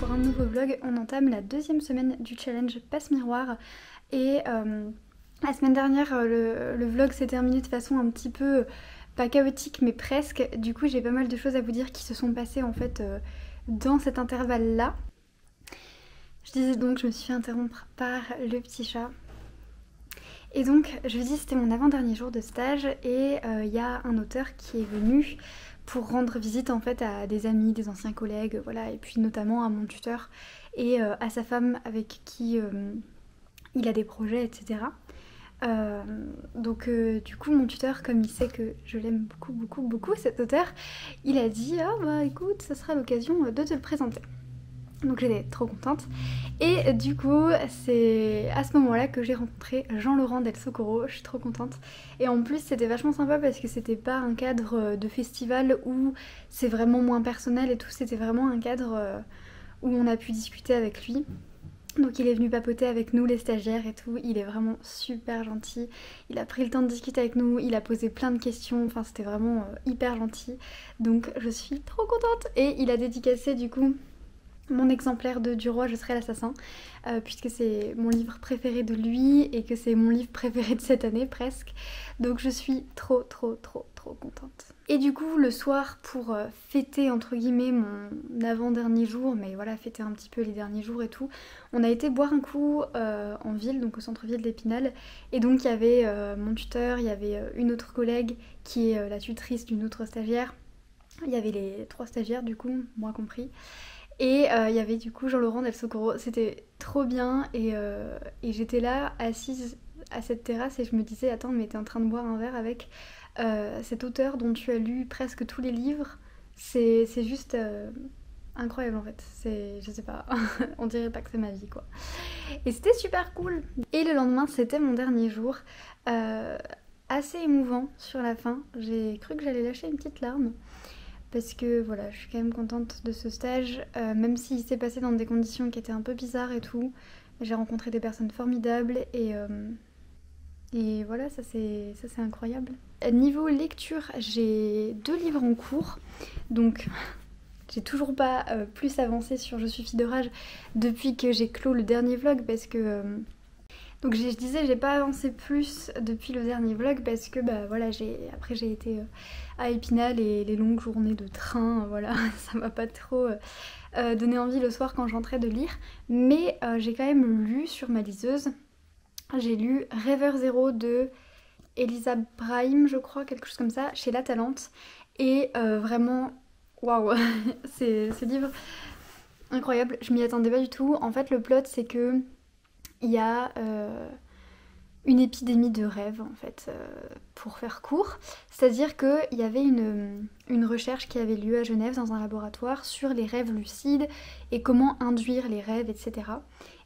pour un nouveau vlog. On entame la deuxième semaine du challenge Passe Miroir et la semaine dernière le vlog s'est terminé de façon un petit peu, pas chaotique mais presque. Du coup j'ai pas mal de choses à vous dire qui se sont passées en fait dans cet intervalle là. Je disais donc je me suis fait interrompre par le petit chat. Et donc jeudi c'était mon avant-dernier jour de stage et il y a un auteur qui est venu pour rendre visite en fait à des amis, des anciens collègues, voilà, et puis notamment à mon tuteur et à sa femme avec qui il a des projets, etc. Donc du coup mon tuteur, comme il sait que je l'aime beaucoup cet auteur, il a dit ah bah écoute ça sera l'occasion de te le présenter. Donc j'étais trop contente. Et du coup, c'est à ce moment-là que j'ai rencontré Jean-Laurent Del Socorro. Je suis trop contente. Et en plus, c'était vachement sympa parce que c'était pas un cadre de festival où c'est vraiment moins personnel et tout. C'était vraiment un cadre où on a pu discuter avec lui. Donc il est venu papoter avec nous les stagiaires et tout, il est vraiment super gentil, il a pris le temps de discuter avec nous, il a posé plein de questions, enfin c'était vraiment hyper gentil. Donc je suis trop contente. Et il a dédicacé du coup mon exemplaire de Du Roi, je serai l'assassin, puisque c'est mon livre préféré de lui et que c'est mon livre préféré de cette année presque. Donc je suis trop contente. Et du coup le soir, pour fêter entre guillemets mon avant-dernier jour, mais voilà, fêter un petit peu les derniers jours et tout, on a été boire un coup en ville, donc au centre-ville d'Épinal. Et donc il y avait mon tuteur, il y avait une autre collègue qui est la tutrice d'une autre stagiaire. Il y avait les 3 stagiaires du coup, moi compris. Et il y avait du coup Jean-Laurent Del Socorro, c'était trop bien et j'étais là assise à cette terrasse et je me disais attends mais t'es en train de boire un verre avec cet auteur dont tu as lu presque tous les livres, c'est juste incroyable en fait, c'est, je sais pas, on dirait pas que c'est ma vie quoi. Et c'était super cool. Et le lendemain c'était mon dernier jour, assez émouvant sur la fin, j'ai cru que j'allais lâcher une petite larme. Parce que voilà, je suis quand même contente de ce stage, même s'il s'est passé dans des conditions qui étaient un peu bizarres et tout. J'ai rencontré des personnes formidables et voilà, ça c'est incroyable. Niveau lecture, j'ai 2 livres en cours, donc j'ai toujours pas plus avancé sur Je suis fille de rage depuis que j'ai clos le dernier vlog parce que... Donc je disais j'ai pas avancé plus depuis le dernier vlog parce que bah voilà, après j'ai été à Épinal et les longues journées de train, voilà, ça m'a pas trop donné envie le soir quand je rentrais de lire. Mais j'ai quand même lu sur ma liseuse, j'ai lu Rêveur Zéro de Elisa Brahim, je crois, quelque chose comme ça, chez La Talente. Et vraiment, waouh, c'est ce livre incroyable, je m'y attendais pas du tout. En fait le plot c'est que il y a une épidémie de rêves en fait, pour faire court. C'est-à-dire qu'il y avait une recherche qui avait lieu à Genève dans un laboratoire sur les rêves lucides et comment induire les rêves, etc.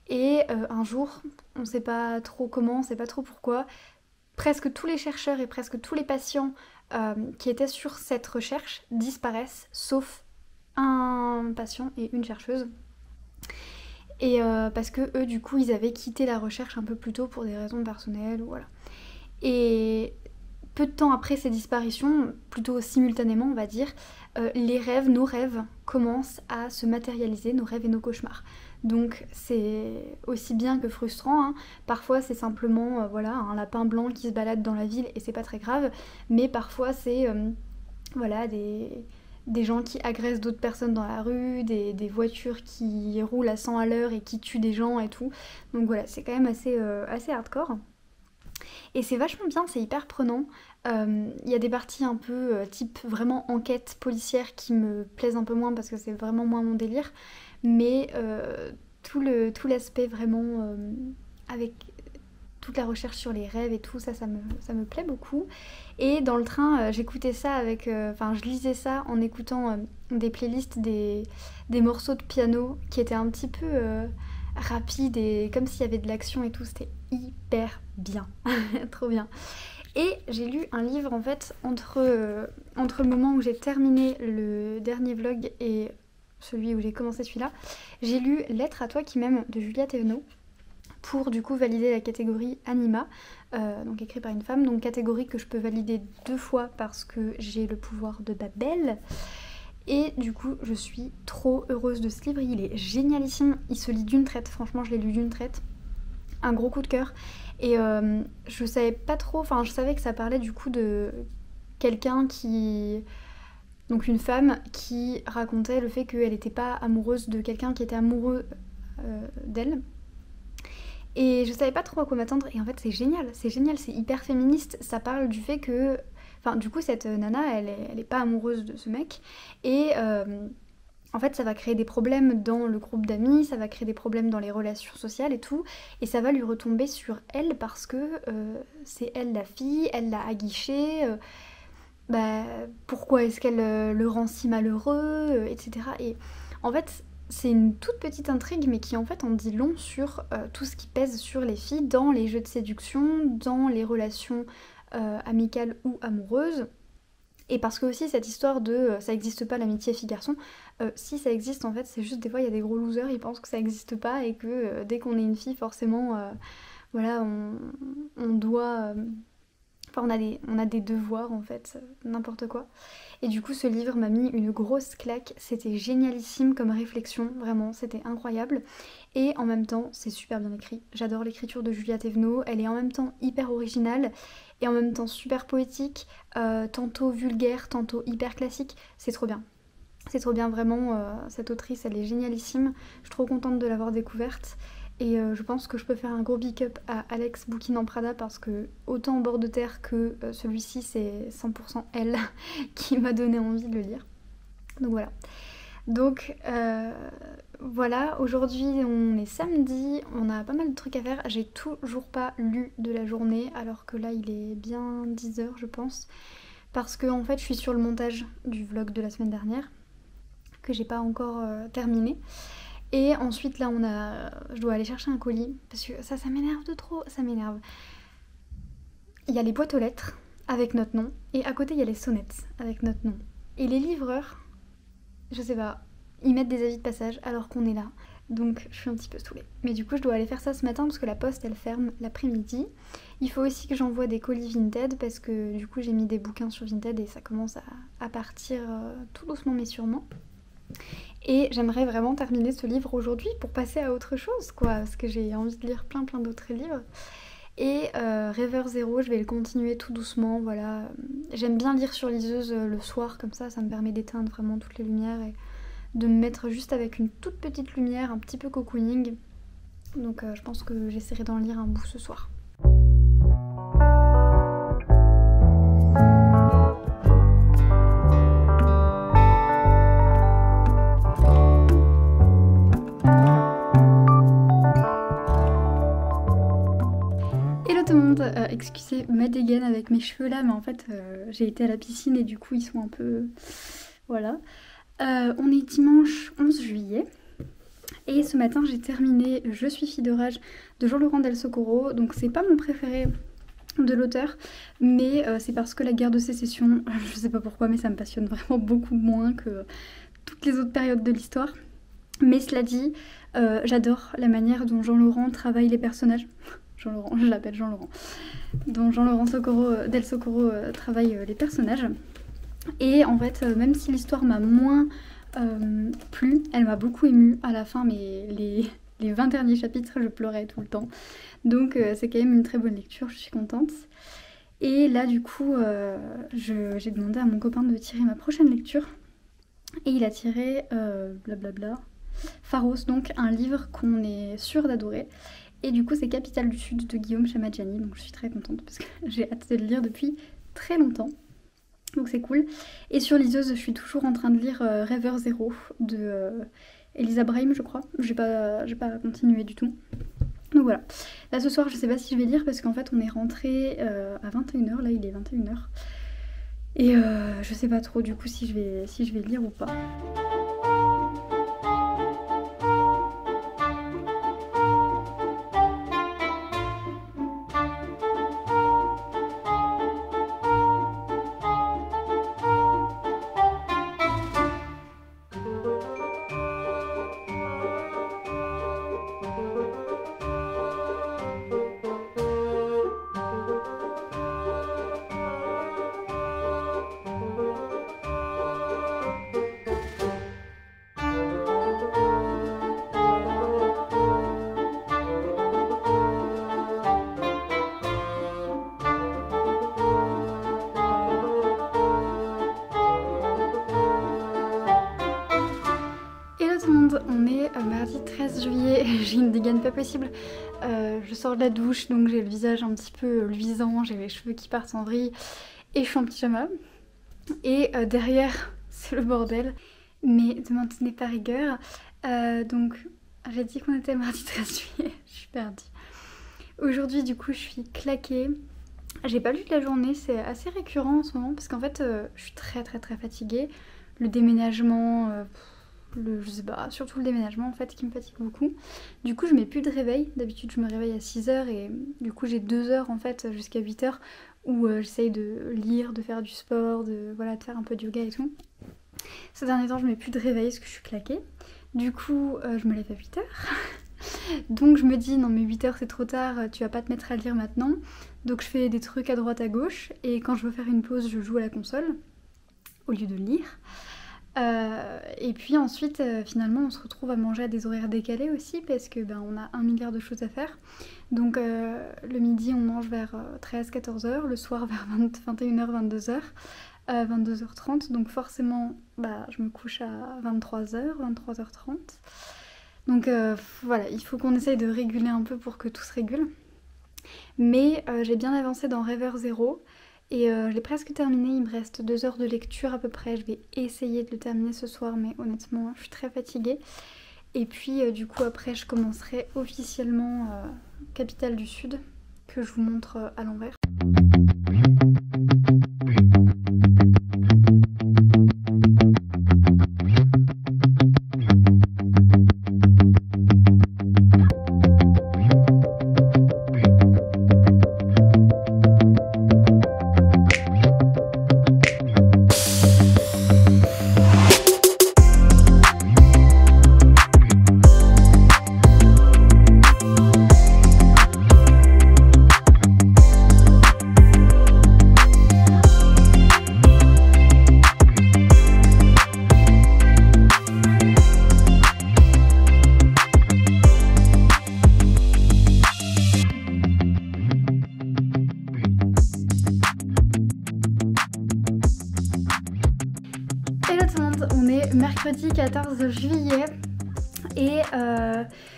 Et un jour, on ne sait pas trop comment, on ne sait pas trop pourquoi, presque tous les chercheurs et presque tous les patients qui étaient sur cette recherche disparaissent, sauf un patient et une chercheuse. Et parce que eux du coup ils avaient quitté la recherche un peu plus tôt pour des raisons personnelles, voilà. Et peu de temps après ces disparitions, plutôt simultanément on va dire, les rêves, nos rêves commencent à se matérialiser, nos rêves et nos cauchemars. Donc c'est aussi bien que frustrant, hein. Parfois c'est simplement voilà, un lapin blanc qui se balade dans la ville et c'est pas très grave, mais parfois c'est voilà, des gens qui agressent d'autres personnes dans la rue, des voitures qui roulent à 100 à l'heure et qui tuent des gens et tout. Donc voilà, c'est quand même assez hardcore. Et c'est vachement bien, c'est hyper prenant. Y a des parties un peu type vraiment enquête policière qui me plaisent un peu moins parce que c'est vraiment moins mon délire. Mais tout l'aspect vraiment avec toute la recherche sur les rêves et tout, ça me plaît beaucoup. Et dans le train, j'écoutais ça avec... Enfin, je lisais ça en écoutant des playlists, des morceaux de piano qui étaient un petit peu rapides et comme s'il y avait de l'action et tout. C'était hyper bien. Trop bien. Et j'ai lu un livre en fait entre le moment où j'ai terminé le dernier vlog et celui où j'ai commencé celui-là. J'ai lu Lettre à toi qui m'aime de Julia Thévenot, pour du coup valider la catégorie Anima, donc écrit par une femme, donc catégorie que je peux valider 2 fois parce que j'ai le pouvoir de Babel. Et du coup, je suis trop heureuse de ce livre, il est génialissime, il se lit d'une traite, franchement je l'ai lu d'une traite. Un gros coup de cœur. Et je savais pas trop, enfin je savais que ça parlait du coup de quelqu'un qui... Donc une femme qui racontait le fait qu'elle n'était pas amoureuse de quelqu'un qui était amoureux d'elle. Et je savais pas trop à quoi m'attendre, et en fait c'est génial, c'est hyper féministe, ça parle du fait que... Enfin du coup cette nana, elle est pas amoureuse de ce mec, et en fait ça va créer des problèmes dans le groupe d'amis, ça va créer des problèmes dans les relations sociales et tout, et ça va lui retomber sur elle parce que c'est elle la fille, elle l'a aguiché, bah pourquoi est-ce qu'elle le rend si malheureux, etc. Et en fait... C'est une toute petite intrigue, mais qui en fait en dit long sur tout ce qui pèse sur les filles dans les jeux de séduction, dans les relations amicales ou amoureuses. Et parce que aussi cette histoire de ça existe pas l'amitié fille-garçon, si ça existe en fait, c'est juste des fois il y a des gros losers, ils pensent que ça existe pas et que dès qu'on est une fille, forcément, voilà, on doit... Enfin, on a des devoirs en fait, n'importe quoi. Et du coup, ce livre m'a mis une grosse claque. C'était génialissime comme réflexion, vraiment, c'était incroyable. Et en même temps, c'est super bien écrit. J'adore l'écriture de Julia Thévenot. Elle est en même temps hyper originale et en même temps super poétique, tantôt vulgaire, tantôt hyper classique. C'est trop bien. C'est trop bien, vraiment. Cette autrice, elle est génialissime. Je suis trop contente de l'avoir découverte. Et je pense que je peux faire un gros big up à Alex Bouquin en Prada parce que autant Bord de terre que celui-ci, c'est 100% elle qui m'a donné envie de le lire. Donc voilà. Donc voilà, aujourd'hui on est samedi, on a pas mal de trucs à faire. J'ai toujours pas lu de la journée alors que là il est bien 10h je pense. Parce que en fait je suis sur le montage du vlog de la semaine dernière que j'ai pas encore terminé. Et ensuite là je dois aller chercher un colis parce que ça m'énerve de trop, ça m'énerve. Il y a les boîtes aux lettres avec notre nom et à côté il y a les sonnettes avec notre nom. Et les livreurs, je sais pas, ils mettent des avis de passage alors qu'on est là. Donc je suis un petit peu saoulée. Mais du coup je dois aller faire ça ce matin parce que la poste elle ferme l'après-midi. Il faut aussi que j'envoie des colis Vinted parce que du coup j'ai mis des bouquins sur Vinted et ça commence à partir tout doucement mais sûrement. Et j'aimerais vraiment terminer ce livre aujourd'hui pour passer à autre chose, quoi, parce que j'ai envie de lire plein d'autres livres. Et Rêveur Zéro, je vais le continuer tout doucement, voilà. J'aime bien lire sur liseuse le soir, comme ça me permet d'éteindre vraiment toutes les lumières et de me mettre juste avec une toute petite lumière, un petit peu cocooning. Donc je pense que j'essaierai d'en lire un bout ce soir. Excusez ma dégaine avec mes cheveux là, mais en fait j'ai été à la piscine et du coup ils sont un peu... Voilà. On est dimanche 11 juillet et ce matin j'ai terminé Je suis fille d'orage de Jean-Laurent Del Socorro. Donc c'est pas mon préféré de l'auteur, mais c'est parce que la guerre de sécession, je sais pas pourquoi, mais ça me passionne vraiment beaucoup moins que toutes les autres périodes de l'histoire. Mais cela dit, j'adore la manière dont Jean-Laurent travaille les personnages. Jean-Laurent, je l'appelle Jean-Laurent. Dont Jean-Laurent Del Socorro travaille les personnages. Et en fait, même si l'histoire m'a moins plu, elle m'a beaucoup émue à la fin, mais les 20 derniers chapitres, je pleurais tout le temps. Donc c'est quand même une très bonne lecture, je suis contente. Et là, du coup, j'ai demandé à mon copain de tirer ma prochaine lecture. Et il a tiré, blablabla, Pharos, donc un livre qu'on est sûr d'adorer. Et du coup, c'est Capitale du Sud de Guillaume Chamadjiani, donc je suis très contente parce que j'ai hâte de le lire depuis très longtemps. Donc c'est cool. Et sur liseuse, je suis toujours en train de lire Rêveur Zéro de Elisa Brahim, je crois. J'ai pas continué du tout. Donc voilà. Là ce soir, je sais pas si je vais lire parce qu'en fait, on est rentré à 21h. Là, il est 21h. Et je sais pas trop du coup si je vais lire ou pas. mardi 13 juillet, j'ai une dégaine pas possible. Je sors de la douche, donc j'ai le visage un petit peu luisant, j'ai les cheveux qui partent en vrille et je suis en pyjama. Et derrière, c'est le bordel, mais ne m'en tenez pas rigueur. Donc j'ai dit qu'on était mardi 13 juillet, je suis perdue. Aujourd'hui du coup je suis claquée. J'ai pas lu de la journée, c'est assez récurrent en ce moment parce qu'en fait je suis très fatiguée. Le déménagement, je sais pas, surtout le déménagement en fait qui me fatigue beaucoup. Du coup je mets plus de réveil, d'habitude je me réveille à 6h et du coup j'ai 2 heures en fait jusqu'à 8h où j'essaye de lire, de faire du sport, de faire un peu de yoga et tout. Ces derniers temps je mets plus de réveil parce que je suis claquée. Du coup je me lève à 8h. Donc je me dis non mais 8h c'est trop tard, tu vas pas te mettre à lire maintenant. Donc je fais des trucs à droite à gauche et quand je veux faire une pause je joue à la console au lieu de lire. Et puis ensuite finalement on se retrouve à manger à des horaires décalés aussi parce que on a 1 milliard de choses à faire. Donc le midi on mange vers 13-14h, le soir vers 21h, 22h, 22h30. Donc forcément je me couche à 23h, 23h30. Donc voilà, il faut qu'on essaye de réguler un peu pour que tout se régule. Mais j'ai bien avancé dans Rêveur Zéro et je l'ai presque terminé, il me reste 2 heures de lecture à peu près. Je vais essayer de le terminer ce soir mais honnêtement je suis très fatiguée. Et puis du coup après je commencerai officiellement Capitale du Sud que je vous montre à l'envers. On est mercredi 14 juillet et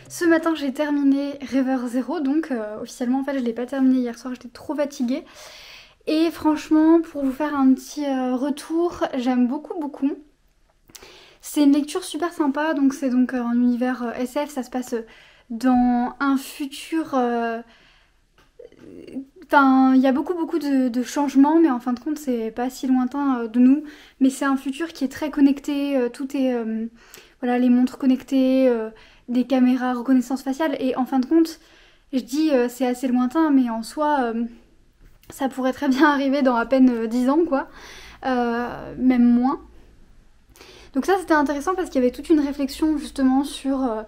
ce matin j'ai terminé Rêveur Zéro, donc officiellement en fait je l'ai pas terminé hier soir, j'étais trop fatiguée. Et franchement pour vous faire un petit retour, j'aime beaucoup. C'est une lecture super sympa, donc c'est donc un univers SF, ça se passe dans un futur... Enfin, il y a beaucoup de changements, mais en fin de compte, c'est pas si lointain de nous. Mais c'est un futur qui est très connecté, tout est... les montres connectées, des caméras reconnaissance faciale. Et en fin de compte, je dis c'est assez lointain, mais en soi, ça pourrait très bien arriver dans à peine 10 ans, quoi. Même moins. Donc ça, c'était intéressant parce qu'il y avait toute une réflexion justement sur...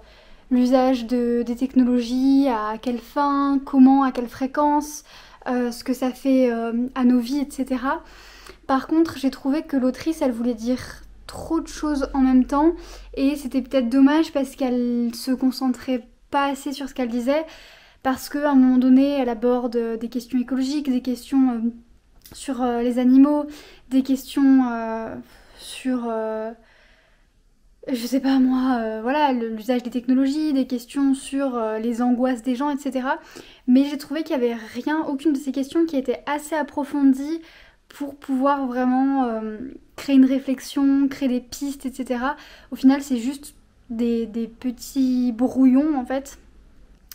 l'usage des technologies, à quelle fin, comment, à quelle fréquence, ce que ça fait à nos vies, etc. Par contre, j'ai trouvé que l'autrice, elle voulait dire trop de choses en même temps et c'était peut-être dommage parce qu'elle se concentrait pas assez sur ce qu'elle disait, parce qu'à un moment donné, elle aborde des questions écologiques, des questions sur les animaux, des questions sur... je sais pas moi, l'usage des technologies, des questions sur les angoisses des gens, etc. Mais j'ai trouvé qu'il y avait aucune de ces questions qui était assez approfondie pour pouvoir vraiment créer une réflexion, créer des pistes, etc. Au final, c'est juste des petits brouillons, en fait,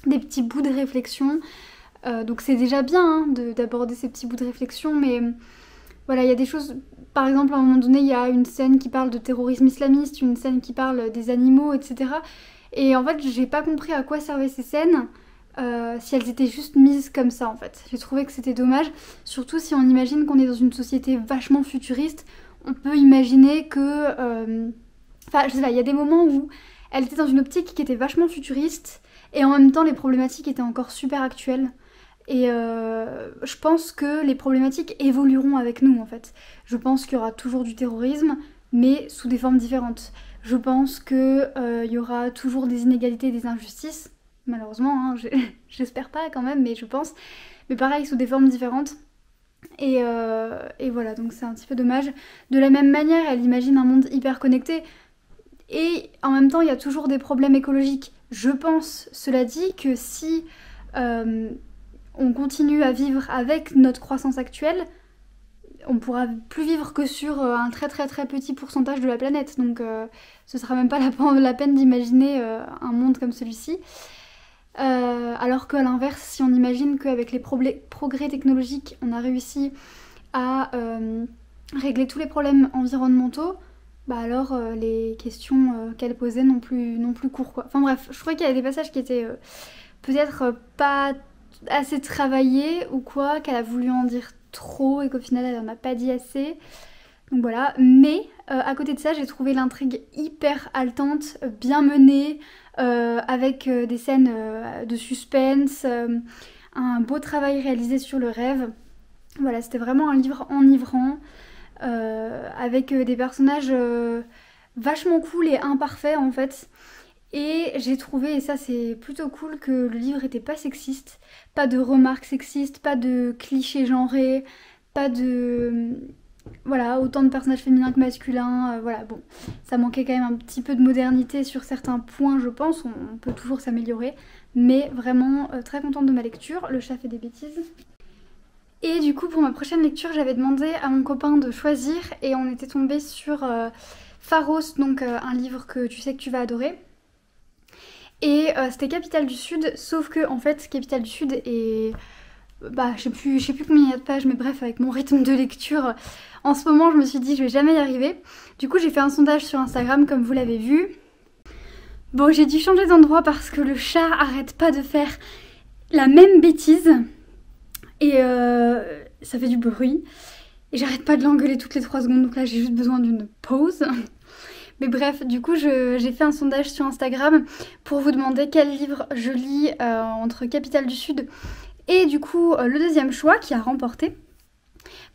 des petits bouts de réflexion. Donc c'est déjà bien d'aborder ces petits bouts de réflexion, mais voilà, il y a des choses... Par exemple, à un moment donné, il y a une scène qui parle de terrorisme islamiste, une scène qui parle des animaux, etc. Et en fait, j'ai pas compris à quoi servaient ces scènes si elles étaient juste mises comme ça, en fait. J'ai trouvé que c'était dommage, surtout si on imagine qu'on est dans une société vachement futuriste. On peut imaginer que... je sais pas, il y a des moments où elle était dans une optique qui était vachement futuriste et en même temps, les problématiques étaient encore super actuelles. Et je pense que les problématiques évolueront avec nous en fait. Je pense qu'il y aura toujours du terrorisme, mais sous des formes différentes. Je pense qu'il y aura toujours des inégalités et des injustices, malheureusement, j'espère pas quand même, mais je pense. Mais pareil, sous des formes différentes. Et voilà, donc c'est un petit peu dommage. De la même manière, elle imagine un monde hyper connecté. Et en même temps, il y a toujours des problèmes écologiques. Je pense, cela dit, que si on continue à vivre avec notre croissance actuelle, on pourra plus vivre que sur un très très très petit pourcentage de la planète. Donc ce sera même pas la peine d'imaginer un monde comme celui-ci. Alors qu'à l'inverse, si on imagine qu'avec les progrès technologiques, on a réussi à régler tous les problèmes environnementaux, bah alors les questions qu'elle posait n'ont plus cours, quoi. Enfin bref, je trouvais qu'il y avait des passages qui étaient peut-être pas assez travaillés ou quoi, qu'elle a voulu en dire trop et qu'au final elle en a pas dit assez. Donc voilà, mais à côté de ça, j'ai trouvé l'intrigue hyper haletante, bien menée, avec des scènes de suspense, un beau travail réalisé sur le rêve. Voilà, c'était vraiment un livre enivrant, avec des personnages vachement cool et imparfaits en fait. Et j'ai trouvé, et ça c'est plutôt cool, que le livre était pas sexiste, pas de remarques sexistes, pas de clichés genrés, pas de... Voilà, autant de personnages féminins que masculins, voilà, bon, ça manquait quand même un petit peu de modernité sur certains points, je pense, on peut toujours s'améliorer, mais vraiment très contente de ma lecture. Le chat fait des bêtises. Et du coup, pour ma prochaine lecture, j'avais demandé à mon copain de choisir, et on était tombé sur Pharos, donc un livre que tu sais que tu vas adorer. Et c'était Capitale du Sud, sauf que en fait, Capitale du Sud est... Bah, je sais plus combien il y a de pages, mais bref, avec mon rythme de lecture, en ce moment, je me suis dit, je vais jamais y arriver. Du coup, j'ai fait un sondage sur Instagram, comme vous l'avez vu. Bon, j'ai dû changer d'endroit parce que le chat arrête pas de faire la même bêtise. Et ça fait du bruit. Et j'arrête pas de l'engueuler toutes les 3 secondes, donc là, j'ai juste besoin d'une pause. Mais bref, du coup, j'ai fait un sondage sur Instagram pour vous demander quel livre je lis entre Capitale du Sud et du coup, le deuxième choix qui a remporté.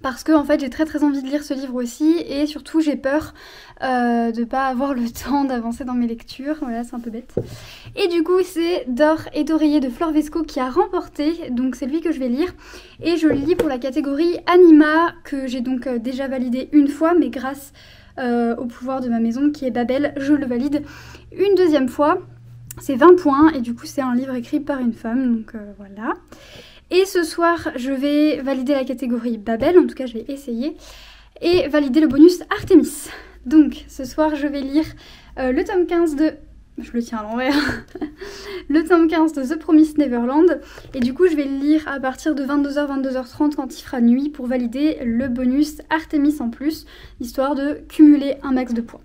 Parce que en fait j'ai très très envie de lire ce livre aussi, et surtout j'ai peur de pas avoir le temps d'avancer dans mes lectures, voilà, c'est un peu bête. Et du coup c'est D'or et d'oreiller de Flore Vesco qui a remporté, donc c'est lui que je vais lire, et je le lis pour la catégorie Anima, que j'ai donc déjà validé une fois, mais grâce au pouvoir de ma maison qui est Babel, je le valide une deuxième fois. C'est 20 points, et du coup c'est un livre écrit par une femme, donc voilà. Et ce soir, je vais valider la catégorie Babel, en tout cas je vais essayer, et valider le bonus Artemis. Donc ce soir, je vais lire le tome 15 de... Je le tiens à l'envers. Le tome 15 de The Promised Neverland, et du coup je vais le lire à partir de 22h, 22h30 quand il fera nuit pour valider le bonus Artemis en plus, histoire de cumuler un max de points.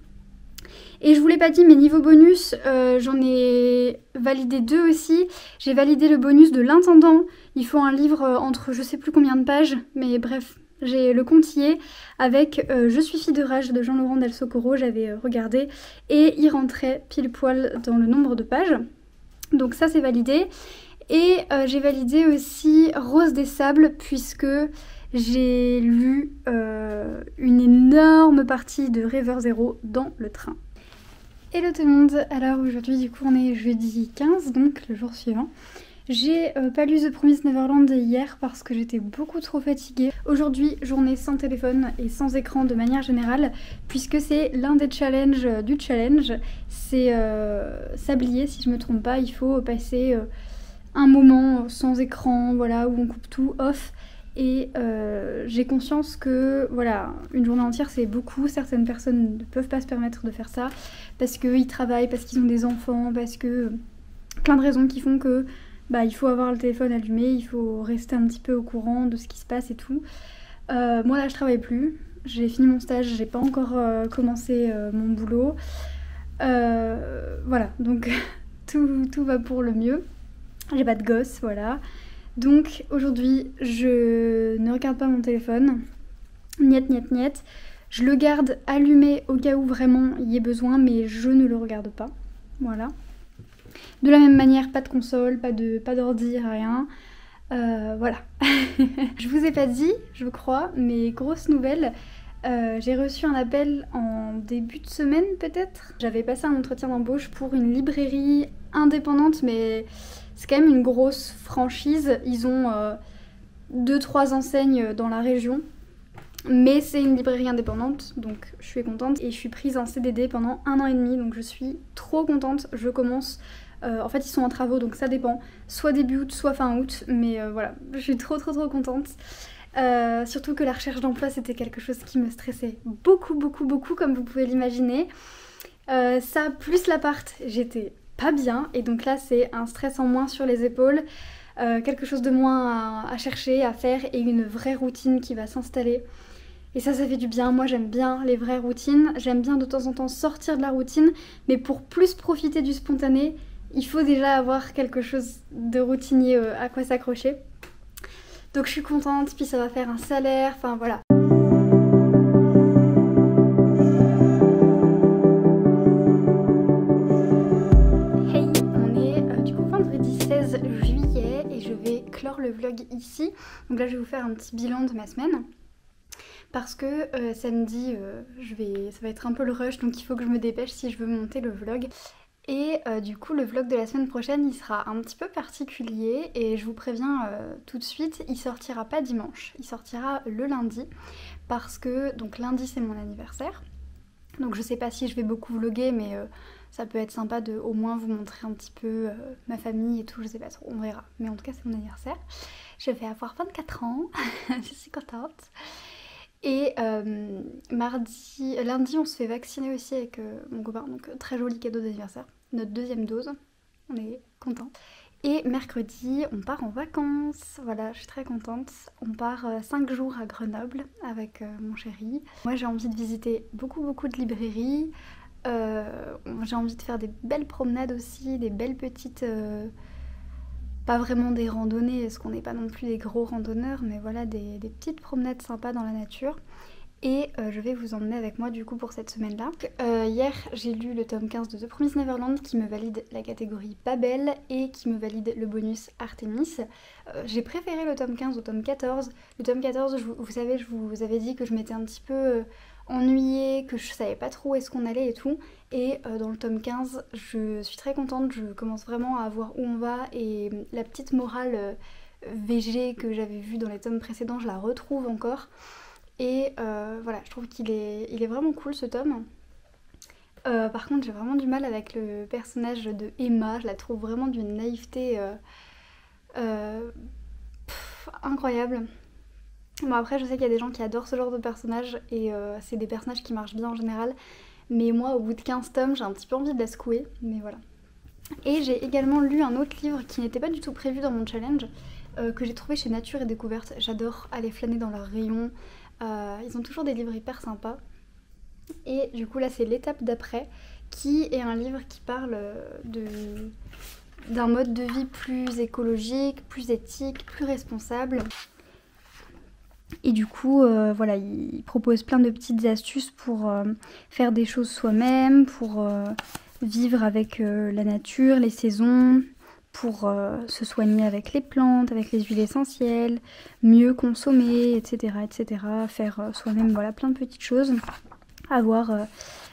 Et je vous l'ai pas dit, mais niveau bonus, j'en ai validé 2 aussi. J'ai validé le bonus de l'intendant. Il faut un livre entre je sais plus combien de pages, mais bref, j'ai le compte y est, avec Je suis fille de rage de Jean-Laurent Del Socorro, j'avais regardé, et il rentrait pile poil dans le nombre de pages. Donc ça c'est validé. Et j'ai validé aussi Rose des Sables, puisque j'ai lu une énorme partie de Rêveur Zéro dans le train. Hello tout le monde, alors aujourd'hui du coup on est jeudi 15, donc le jour suivant. J'ai pas lu The Promised Neverland hier parce que j'étais beaucoup trop fatiguée. Aujourd'hui, journée sans téléphone et sans écran de manière générale, puisque c'est l'un des challenges du challenge. C'est Sablier, si je me trompe pas, il faut passer un moment sans écran, voilà, où on coupe tout off. Et j'ai conscience que voilà, une journée entière c'est beaucoup, certaines personnes ne peuvent pas se permettre de faire ça parce qu'ils travaillent, parce qu'ils ont des enfants, parce que plein de raisons qui font que bah, il faut avoir le téléphone allumé, il faut rester un petit peu au courant de ce qui se passe et tout. Moi là je travaille plus, j'ai fini mon stage, j'ai pas encore commencé mon boulot. Voilà, donc tout va pour le mieux. J'ai pas de gosse, voilà. Donc aujourd'hui, je ne regarde pas mon téléphone, niet. Je le garde allumé au cas où vraiment il y ait besoin, mais je ne le regarde pas, voilà. De la même manière, pas de console, pas d'ordi, rien, voilà. Je vous ai pas dit, je crois, mais grosse nouvelle, j'ai reçu un appel en début de semaine peut-être. J'avais passé un entretien d'embauche pour une librairie indépendante, mais... c'est quand même une grosse franchise, ils ont 2-3 enseignes dans la région. Mais c'est une librairie indépendante, donc je suis contente. Et je suis prise en CDD pendant 1 an et demi, donc je suis trop contente. Je commence... en fait, ils sont en travaux, donc ça dépend. Soit début août, soit fin août. Mais voilà, je suis trop contente. Surtout que la recherche d'emploi, c'était quelque chose qui me stressait beaucoup, comme vous pouvez l'imaginer. Ça, plus l'appart, j'étais pas bien. Et donc là, c'est un stress en moins sur les épaules. Quelque chose de moins à chercher, à faire, et une vraie routine qui va s'installer. Et ça fait du bien. Moi, j'aime bien les vraies routines. J'aime bien de temps en temps sortir de la routine. Mais pour plus profiter du spontané, il faut déjà avoir quelque chose de routinier à quoi s'accrocher. Donc je suis contente, puis ça va faire un salaire, enfin voilà. Hey, on est du coup vendredi 16 juillet et je vais clore le vlog ici. Donc là je vais vous faire un petit bilan de ma semaine. Parce que samedi, ça va être un peu le rush, donc il faut que je me dépêche si je veux monter le vlog. Et du coup le vlog de la semaine prochaine il sera un petit peu particulier et je vous préviens tout de suite, il sortira pas dimanche, il sortira le lundi parce que donc lundi c'est mon anniversaire. Donc je sais pas si je vais beaucoup vlogger mais ça peut être sympa de au moins vous montrer un petit peu ma famille et tout, je sais pas trop, on verra. Mais en tout cas c'est mon anniversaire, je vais avoir 24 ans, je suis contente. Et lundi on se fait vacciner aussi avec mon copain, donc très joli cadeau d'anniversaire, notre 2e dose, on est content. Et mercredi on part en vacances, voilà je suis très contente, on part 5 jours à Grenoble avec mon chéri. Moi j'ai envie de visiter beaucoup de librairies, j'ai envie de faire des belles promenades aussi, des belles petites... pas vraiment des randonnées, parce qu'on n'est pas non plus des gros randonneurs, mais voilà des petites promenades sympas dans la nature. Et je vais vous emmener avec moi du coup pour cette semaine-là. Hier j'ai lu le tome 15 de The Promised Neverland qui me valide la catégorie Babel et qui me valide le bonus Artemis. J'ai préféré le tome 15 au tome 14. Le tome 14, vous savez, je vous avais dit que je m'étais un petit peu ennuyée, que je savais pas trop où est-ce qu'on allait et tout. Et dans le tome 15, je suis très contente, je commence vraiment à voir où on va et la petite morale VG que j'avais vue dans les tomes précédents, je la retrouve encore. Et voilà, je trouve qu'il est vraiment cool ce tome. Par contre, j'ai vraiment du mal avec le personnage de Emma, je la trouve vraiment d'une naïveté incroyable. Bon après, je sais qu'il y a des gens qui adorent ce genre de personnage et c'est des personnages qui marchent bien en général. Mais moi, au bout de 15 tomes, j'ai un petit peu envie de la secouer, mais voilà. Et j'ai également lu un autre livre qui n'était pas du tout prévu dans mon challenge, que j'ai trouvé chez Nature et Découverte. J'adore aller flâner dans leurs rayons. Ils ont toujours des livres hyper sympas. Et du coup là c'est l'étape d'après, qui est un livre qui parle d'un mode de vie plus écologique, plus éthique, plus responsable. Et du coup voilà, il propose plein de petites astuces pour faire des choses soi-même, pour vivre avec la nature, les saisons, pour se soigner avec les plantes, avec les huiles essentielles, mieux consommer, etc. Faire soi-même voilà, plein de petites choses. Avoir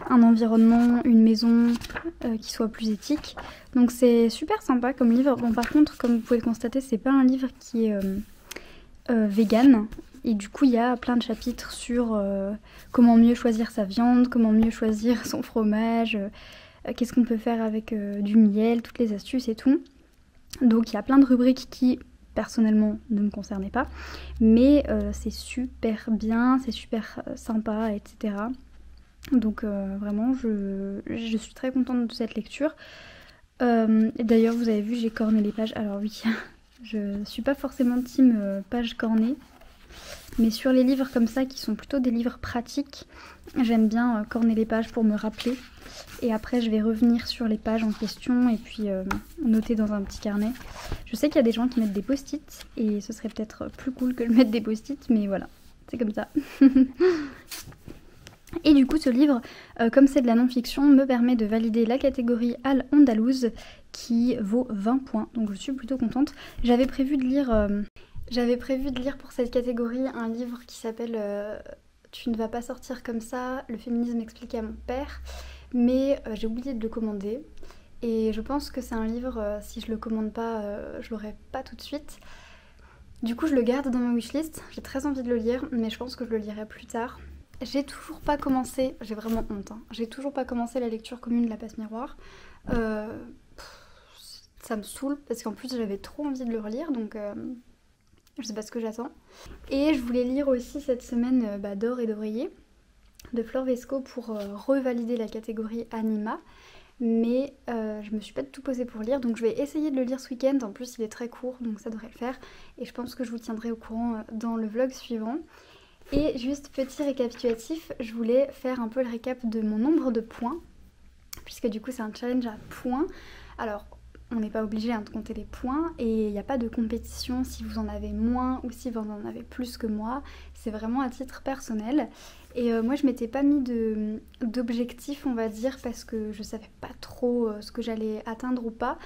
un environnement, une maison qui soit plus éthique. Donc c'est super sympa comme livre. Bon par contre, comme vous pouvez le constater, c'est pas un livre qui est vegan. Et du coup il y a plein de chapitres sur comment mieux choisir sa viande, comment mieux choisir son fromage, qu'est-ce qu'on peut faire avec du miel, toutes les astuces et tout. Donc il y a plein de rubriques qui personnellement ne me concernaient pas, mais c'est super bien, c'est super sympa, etc. Donc vraiment je suis très contente de cette lecture. D'ailleurs vous avez vu j'ai corné les pages, alors oui je suis pas forcément team page cornée, mais sur les livres comme ça qui sont plutôt des livres pratiques, j'aime bien corner les pages pour me rappeler. Et après je vais revenir sur les pages en question et puis noter dans un petit carnet. Je sais qu'il y a des gens qui mettent des post-it et ce serait peut-être plus cool que je mette des post-it, mais voilà, c'est comme ça. Et du coup ce livre, comme c'est de la non-fiction, me permet de valider la catégorie Al-Andalouse qui vaut 20 points, donc je suis plutôt contente. J'avais prévu de lire pour cette catégorie un livre qui s'appelle Tu ne vas pas sortir comme ça, le féminisme expliqué à mon père, mais j'ai oublié de le commander. Et je pense que c'est un livre, si je le commande pas, je l'aurai pas tout de suite. Du coup je le garde dans ma wishlist, j'ai très envie de le lire mais je pense que je le lirai plus tard. J'ai toujours pas commencé, j'ai vraiment honte, hein. J'ai toujours pas commencé la lecture commune de la passe miroir. Ça me saoule parce qu'en plus j'avais trop envie de le relire donc je sais pas ce que j'attends. Et je voulais lire aussi cette semaine D'or et d'oreiller de Flore Vesco pour revalider la catégorie Anima. Mais je me suis pas du tout posée pour lire donc je vais essayer de le lire ce week-end. En plus il est très court donc ça devrait le faire. Et je pense que je vous tiendrai au courant dans le vlog suivant. Et juste petit récapitulatif, je voulais faire un peu le récap de mon nombre de points. Puisque du coup c'est un challenge à points. Alors on n'est pas obligé de compter les points et il n'y a pas de compétition si vous en avez moins ou si vous en avez plus que moi. C'est vraiment à titre personnel. Et moi je m'étais pas mis d'objectif on va dire parce que je savais pas trop ce que j'allais atteindre ou pas.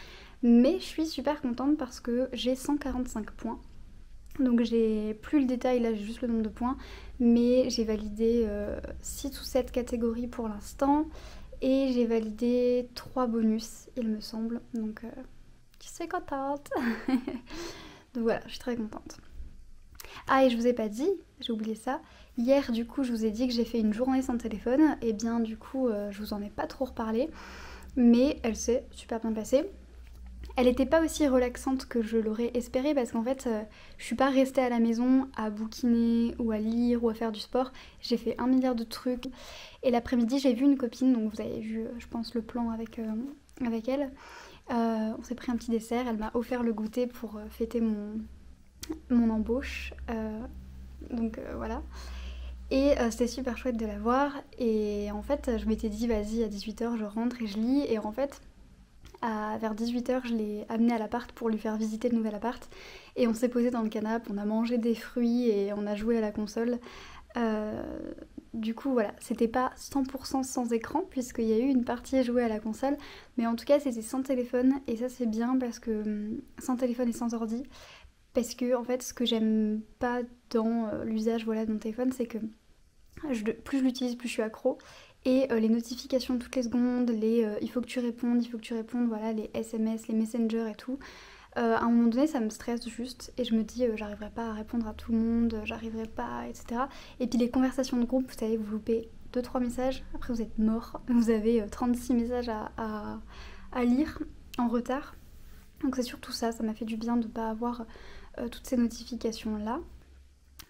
Mais je suis super contente parce que j'ai 145 points. Donc j'ai plus le détail, là j'ai juste le nombre de points. Mais j'ai validé 6 ou 7 catégories pour l'instant. Et j'ai validé 3 bonus, il me semble. Donc, je suis contente. Donc voilà, je suis très contente. Ah, et je vous ai pas dit, j'ai oublié ça. Hier, du coup, je vous ai dit que j'ai fait une journée sans téléphone. Et bien, du coup, je vous en ai pas trop reparlé. Mais elle s'est super bien passée. Elle n'était pas aussi relaxante que je l'aurais espéré parce qu'en fait, je suis pas restée à la maison à bouquiner ou à lire ou à faire du sport. J'ai fait 1 milliard de trucs. Et l'après-midi, j'ai vu une copine, donc vous avez vu, je pense, le plan avec elle. On s'est pris un petit dessert, elle m'a offert le goûter pour fêter mon embauche. Donc voilà. Et c'était super chouette de la voir. Et en fait, je m'étais dit, vas-y, à 18h, je rentre et je lis. Et en fait, vers 18h, je l'ai amené à l'appart pour lui faire visiter le nouvel appart. Et on s'est posé dans le canapé, on a mangé des fruits et on a joué à la console. Du coup, voilà, c'était pas 100% sans écran, puisqu'il y a eu une partie jouée à la console. Mais en tout cas, c'était sans téléphone. Et ça, c'est bien parce que sans téléphone et sans ordi. Parce que, en fait, ce que j'aime pas dans l'usage voilà, de mon téléphone, c'est que plus je l'utilise, plus je suis accro. Et les notifications toutes les secondes, il faut que tu répondes, voilà, les SMS, les messengers et tout. À un moment donné, ça me stresse juste et je me dis j'arriverai pas à répondre à tout le monde, j'arriverai pas, etc. Et puis les conversations de groupe, vous savez, vous loupez 2-3 messages, après vous êtes mort, vous avez 36 messages à lire en retard. Donc c'est surtout ça, ça m'a fait du bien de ne pas avoir toutes ces notifications là.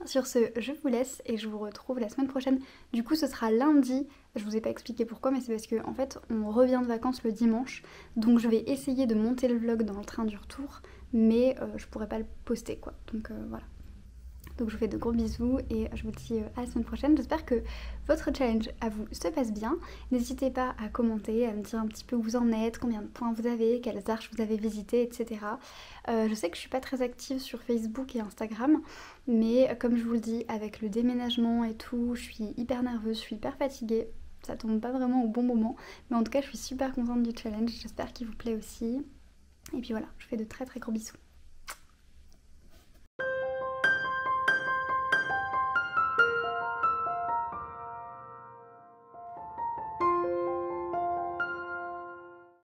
Sur ce, je vous laisse et je vous retrouve la semaine prochaine. Du coup, ce sera lundi. Je vous ai pas expliqué pourquoi, mais c'est parce que en fait, on revient de vacances le dimanche. Donc, je vais essayer de monter le vlog dans le train du retour, mais je pourrais pas le poster quoi. Donc voilà. Donc je vous fais de gros bisous et je vous dis à la semaine prochaine. J'espère que votre challenge à vous se passe bien. N'hésitez pas à commenter, à me dire un petit peu où vous en êtes, combien de points vous avez, quelles arches vous avez visitées, etc. Je sais que je suis pas très active sur Facebook et Instagram, mais comme je vous le dis, avec le déménagement et tout, je suis hyper nerveuse, je suis hyper fatiguée. Ça tombe pas vraiment au bon moment, mais en tout cas je suis super contente du challenge. J'espère qu'il vous plaît aussi. Et puis voilà, je vous fais de très très gros bisous.